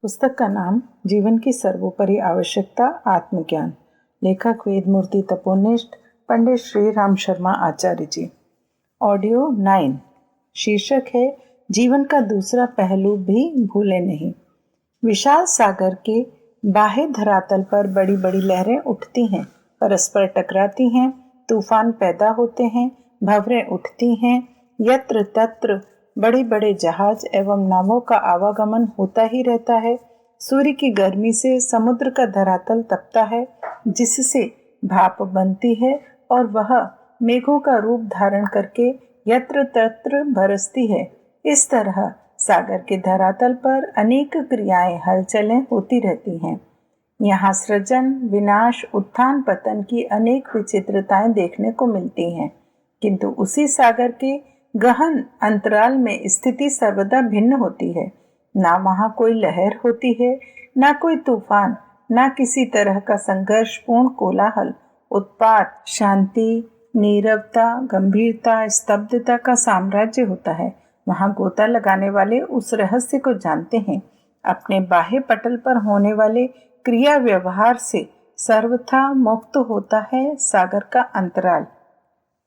पुस्तक का नाम जीवन की सर्वोपरि आवश्यकता आत्मज्ञान। लेखक वेदमूर्ति तपोनिष्ठ पंडित श्री राम शर्मा आचार्य जी। ऑडियो 9। शीर्षक है जीवन का दूसरा पहलू भी भूले नहीं। विशाल सागर के बाह्य धरातल पर बड़ी बड़ी लहरें उठती हैं, परस्पर टकराती हैं, तूफान पैदा होते हैं, भंवरें उठती हैं। यत्र तत्र बड़े बड़े जहाज एवं नावों का आवागमन होता ही रहता है। सूर्य की गर्मी से समुद्र का धरातल तपता है, जिससे भाप बनती है और वह मेघों का रूप धारण करके यत्र तत्र बरसती है। इस तरह सागर के धरातल पर अनेक क्रियाएं, हलचलें होती रहती हैं। यहाँ सृजन, विनाश, उत्थान पतन की अनेक विचित्रताएं देखने को मिलती हैं, किंतु उसी सागर के गहन अंतराल में स्थिति सर्वदा भिन्न होती है। ना वहाँ कोई लहर होती है, ना कोई तूफान, ना किसी तरह का संघर्षपूर्ण कोलाहल। उत्पात, शांति, नीरवता, गंभीरता, स्तब्धता का साम्राज्य होता है। वहाँ गोता लगाने वाले उस रहस्य को जानते हैं। अपने बाह्य पटल पर होने वाले क्रिया व्यवहार से सर्वथा मुक्त होता है सागर का अंतराल।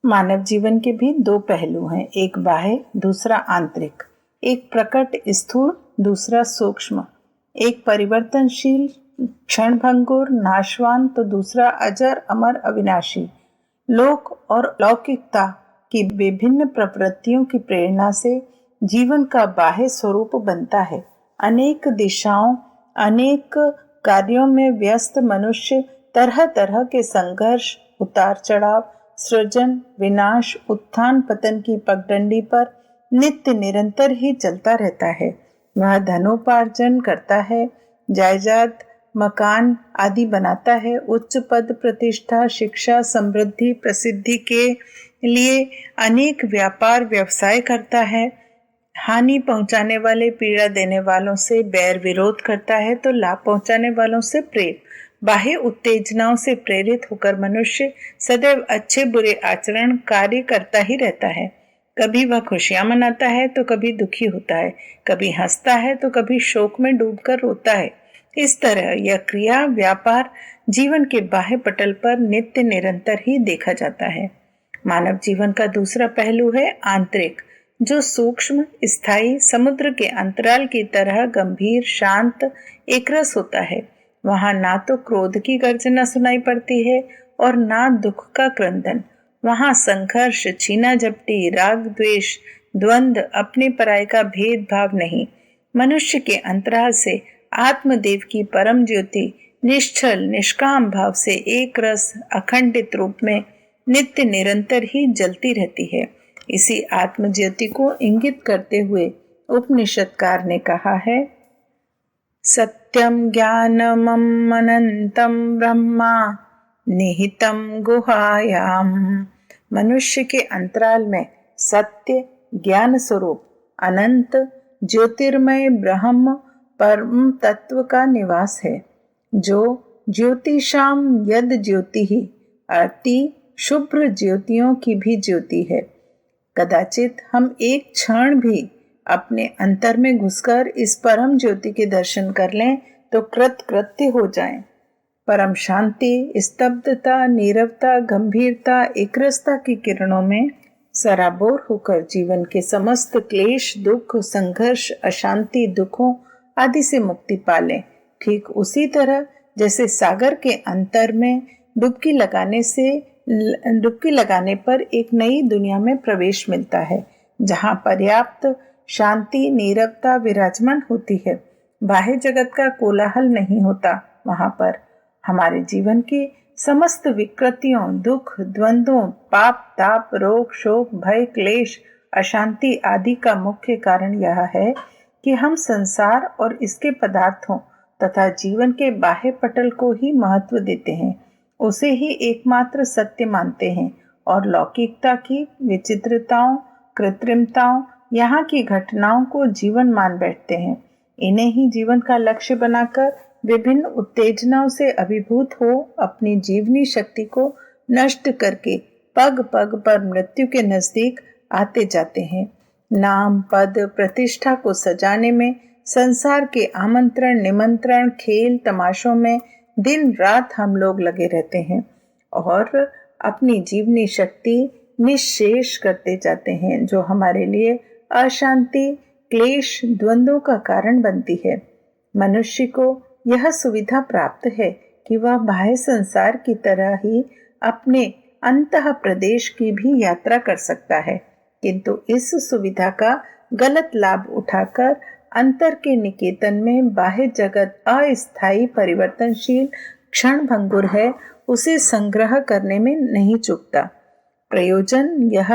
मानव जीवन के भी दो पहलू हैं, एक बाह्य, दूसरा आंतरिक। एक प्रकट स्थूल, दूसरा सूक्ष्म। एक परिवर्तनशील, क्षणभंगुर, नाशवान, तो दूसरा अजर, अमर, अविनाशी। लोक और लौकिकता की विभिन्न प्रवृत्तियों की प्रेरणा से जीवन का बाह्य स्वरूप बनता है। अनेक दिशाओं, अनेक कार्यों में व्यस्त मनुष्य तरह तरह के संघर्ष, उतार चढ़ाव, सृजन, विनाश, उत्थान पतन की पगडंडी पर नित्य निरंतर ही चलता रहता है। वह धनोपार्जन करता है, जायदाद, मकान आदि बनाता है, उच्च पद, प्रतिष्ठा, शिक्षा, समृद्धि, प्रसिद्धि के लिए अनेक व्यापार व्यवसाय करता है। हानि पहुंचाने वाले, पीड़ा देने वालों से बैर विरोध करता है, तो लाभ पहुंचाने वालों से प्रेम। बाह्य उत्तेजनाओं से प्रेरित होकर मनुष्य सदैव अच्छे बुरे आचरण कार्य करता ही रहता है। कभी वह खुशियां मनाता है तो कभी दुखी होता है, कभी हंसता है तो कभी शोक में डूबकर रोता है। इस तरह यह क्रिया व्यापार जीवन के बाह्य पटल पर नित्य निरंतर ही देखा जाता है। मानव जीवन का दूसरा पहलू है आंतरिक, जो सूक्ष्म, स्थायी, समुद्र के अंतराल की तरह गंभीर, शांत, एकरस होता है। वहां ना तो क्रोध की गर्जना सुनाई पड़ती है और ना दुख का क्रंदन। वहां संघर्ष, छीना झपटी, राग द्वेष, द्वंद्व, अपने पराये का भेदभाव नहीं। मनुष्य के अंतराल से आत्मदेव की परम ज्योति निश्चल निष्काम भाव से एक रस अखंडित रूप में नित्य निरंतर ही जलती रहती है। इसी आत्म ज्योति को इंगित करते हुए उपनिषदकार ने कहा है, सत्यम ज्ञानमम अनंतम ब्रह्मा निहितम गुहायाम। मनुष्य के अंतराल में सत्य, ज्ञान स्वरूप, अनंत, ज्योतिर्मय ब्रह्म परम तत्व का निवास है, जो ज्योतिषाम यद ज्योति ही, अति शुभ्र ज्योतियों की भी ज्योति है। कदाचित हम एक क्षण भी अपने अंतर में घुसकर इस परम ज्योति के दर्शन कर लें तो कृतकृत्य हो जाएं। परम शांति, स्तब्धता, नीरवता, गंभीरता, एकरसता की किरणों में सराबोर होकर जीवन के समस्त क्लेश, दुख, संघर्ष, अशांति, दुखों आदि से मुक्ति पा लें। ठीक उसी तरह जैसे सागर के अंतर में डुबकी लगाने पर एक नई दुनिया में प्रवेश मिलता है, जहाँ पर्याप्त शांति, नीरवता विराजमान होती है। बाह्य जगत का कोलाहल नहीं होता। वहां पर हमारे जीवन की समस्त विकृतियों, दुख, द्वंद्वों, पाप, ताप, रोग, शोक, भय, क्लेश, अशांति आदि का मुख्य कारण यह है कि हम संसार और इसके पदार्थों तथा जीवन के बाह्य पटल को ही महत्व देते हैं, उसे ही एकमात्र सत्य मानते हैं और लौकिकता की विचित्रताओं, कृत्रिमताओं, यहाँ की घटनाओं को जीवन मान बैठते हैं। इन्हें ही जीवन का लक्ष्य बनाकर विभिन्न उत्तेजनाओं से अभिभूत हो अपनी जीवनी शक्ति को नष्ट करके पग पग पर मृत्यु के नजदीक आते जाते हैं। नाम, पद, प्रतिष्ठा को सजाने में संसार के आमंत्रण निमंत्रण खेल तमाशों में दिन रात हम लोग लगे रहते हैं और अपनी जीवनी शक्ति निःशेष करते जाते हैं, जो हमारे लिए अशांति क्लेश द्वंद्वों का कारण बनती है। मनुष्य को यह सुविधा प्राप्त है कि वह बाह्य संसार की तरह ही अपने अंतः प्रदेश की भी यात्रा कर सकता है, किंतु इस सुविधा का गलत लाभ उठाकर अंतर के निकेतन में बाह्य जगत अस्थायी परिवर्तनशील क्षण भंगुर है, उसे संग्रह करने में नहीं चूकता। प्रयोजन यह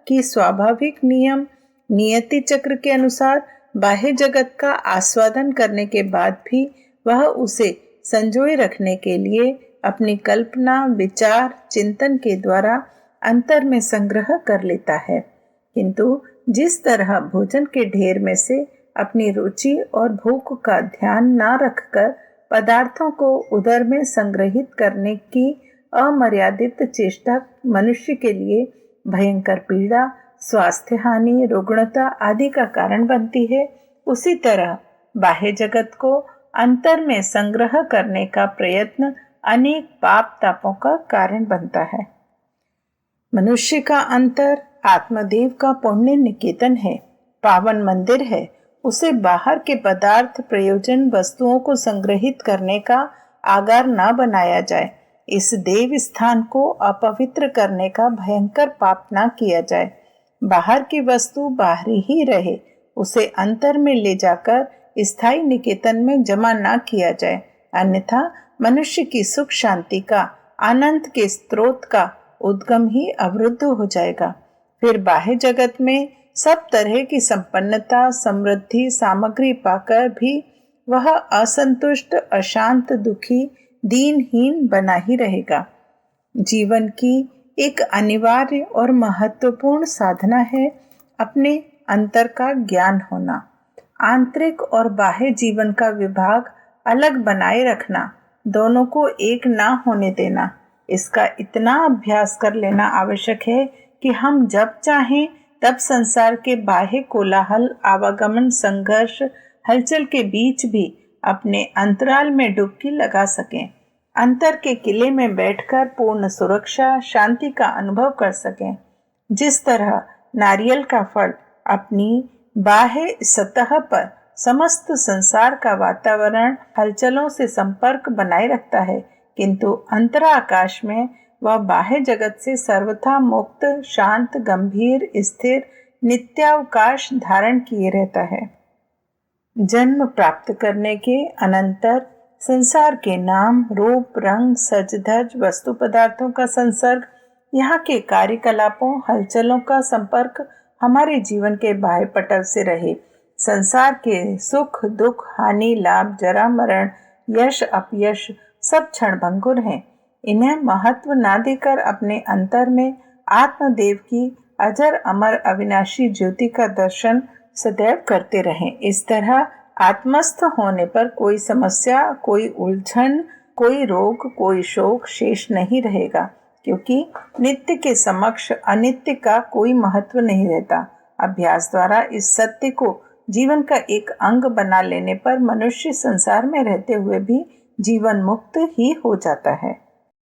कि स्वाभाविक नियम नियति चक्र के अनुसार बाह्य जगत का आस्वादन करने के बाद भी वह उसे संजोए रखने के लिए अपनी कल्पना विचार चिंतन के द्वारा अंतर में संग्रह कर लेता है, किंतु जिस तरह भोजन के ढेर में से अपनी रुचि और भूख का ध्यान न रखकर पदार्थों को उदर में संग्रहित करने की अमर्यादित चेष्टा मनुष्य के लिए भयंकर पीड़ा स्वास्थ्य हानि रुग्णता आदि का कारण बनती है, उसी तरह बाह्य जगत को अंतर में संग्रह करने का प्रयत्न अनेक पाप तापों का कारण बनता है। मनुष्य का अंतर आत्मदेव का पुण्य निकेतन है, पावन मंदिर है। उसे बाहर के पदार्थ प्रयोजन वस्तुओं को संग्रहित करने का आगार न बनाया जाए। इस देव स्थान को अपवित्र करने का भयंकर पाप न किया जाए। बाहर की वस्तु बाहर ही रहे, उसे अंतर में ले जाकर स्थायी निकेतन में जमा न किया जाए, अन्यथा मनुष्य की सुख शांति का आनंद के स्रोत का उद्गम ही अवरुद्ध हो जाएगा। फिर बाह्य जगत में सब तरह की संपन्नता समृद्धि सामग्री पाकर भी वह असंतुष्ट अशांत दुखी दीनहीन बना ही रहेगा। जीवन की एक अनिवार्य और महत्वपूर्ण साधना है अपने अंतर का ज्ञान होना, आंतरिक और बाह्य जीवन का विभाग अलग बनाए रखना, दोनों को एक ना होने देना। इसका इतना अभ्यास कर लेना आवश्यक है कि हम जब चाहें तब संसार के बाह्य कोलाहल आवागमन संघर्ष हलचल के बीच भी अपने अंतराल में डुबकी लगा सकें, अंतर के किले में बैठकर पूर्ण सुरक्षा शांति का अनुभव कर सकें। जिस तरह नारियल का फल अपनी बाह्य सतह पर समस्त संसार का वातावरण हलचलों से संपर्क बनाए रखता है, किंतु अंतरा आकाश में वह बाह्य जगत से सर्वथा मुक्त शांत गंभीर स्थिर नित्यावकाश धारण किए रहता है। जन्म प्राप्त करने के अनंतर संसार के नाम रूप रंग सज धज वस्तु पदार्थों का संसर्ग यहाँ के कार्यकलापों हलचलों का संपर्क हमारे जीवन के बाह्य पटल से रहे। संसार के सुख दुख हानि लाभ जरा मरण यश अपयश सब क्षणभंगुर हैं। इन्हें महत्व ना देकर अपने अंतर में आत्मदेव की अजर अमर अविनाशी ज्योति का दर्शन सदैव करते रहें। इस तरह आत्मस्थ होने पर कोई समस्या कोई उलझन कोई रोग कोई शोक शेष नहीं रहेगा, क्योंकि नित्य के समक्ष अनित्य का कोई महत्व नहीं रहता। अभ्यास द्वारा इस सत्य को जीवन का एक अंग बना लेने पर मनुष्य संसार में रहते हुए भी जीवन मुक्त ही हो जाता है।